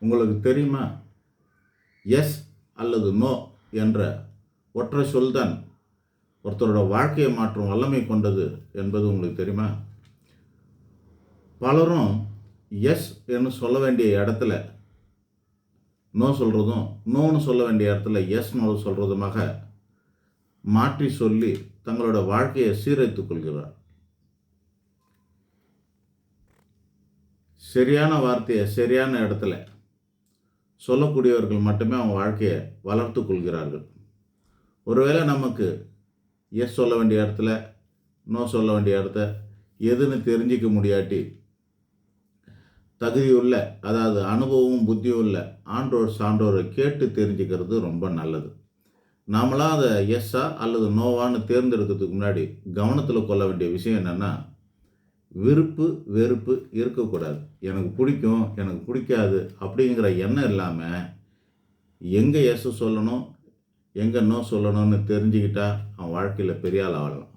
உங்களுக்கு தெரியுமா, எஸ் அல்லது நோ என்ற ஒற்றை சொல்தான் ஒருத்தரோட வாழ்க்கையை மாற்றும் வல்லமை கொண்டது என்பது உங்களுக்கு தெரியுமா? பலரும் எஸ் என்று சொல்ல வேண்டிய இடத்துல நோ சொல்கிறதும், நோன்னு சொல்ல வேண்டிய இடத்துல எஸ் நோ சொல்கிறதுமாக மாற்றி சொல்லி தங்களோட வாழ்க்கையை சீரழித்துக் கொள்கிறார். சரியான வார்த்தையை சரியான இடத்துல சொல்லக்கூடியவர்கள் மட்டுமே அவங்க வாழ்க்கையை வளர்த்து கொள்கிறார்கள். ஒருவேளை நமக்கு எஸ் சொல்ல வேண்டிய இடத்துல நோ சொல்ல வேண்டிய இடத்த எதுன்னு தெரிஞ்சிக்க முடியாட்டி, தகுதியுள்ள, அதாவது அனுபவமும் புத்தியும் உள்ள ஆன்றோர் சான்றோரை கேட்டு தெரிஞ்சுக்கிறது ரொம்ப நல்லது. நாமளாக அதை எஸ்ஸா அல்லது நோவான்னு தேர்ந்தெடுக்கிறதுக்கு முன்னாடி கவனத்தில் கொள்ள வேண்டிய விஷயம் என்னென்னா, விருப்பு வெறுப்பு இருக்கக்கூடாது. எனக்கு பிடிக்கும், எனக்கு பிடிக்காது அப்படிங்கிற எண்ணம் இல்லாமல் எங்கே எஸ் சொல்லணும், எங்கே நோ சொல்லணும்னு தெரிஞ்சுக்கிட்டால் அவன் வாழ்க்கையில் பெரிய ஆள் ஆகலாம்.